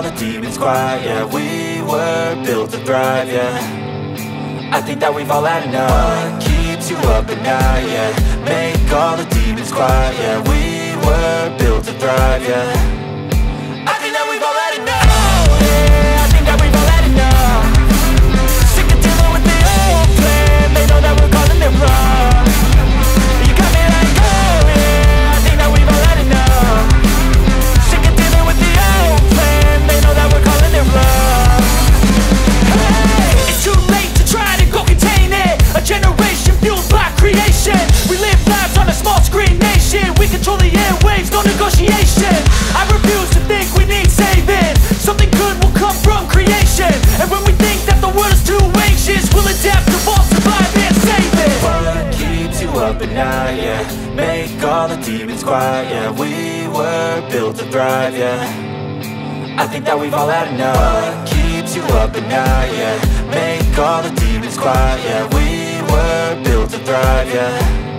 all the demons quiet, yeah. We were built to thrive, yeah. I think that we've all had enough. What keeps you up at night, yeah. Make all the demons quiet, yeah. We were built to thrive, yeah. I think that we've all had enough. Oh, yeah, I think that we've all had enough. Sick of dealing with the old plan. They know that we're calling it wrong. You got me like, oh yeah, I think that we've all had enough. Sick of dealing with the old plan. They know that we're calling it wrong. Hey, it's too late to try to go contain it. A generation fueled by creation. We live lives on a small screen nation. We control the airwaves, no negotiation. I refuse to think we need saving. Something good will come from creation. And when we think that the world is too anxious, we'll adapt, evolve, survive and save it. What keeps you up at night, yeah. Make all the demons quiet, yeah. We were built to thrive, yeah. I think that we've all had enough. What keeps you up at night, yeah. Make all the demons quiet, yeah. We were built to thrive, yeah.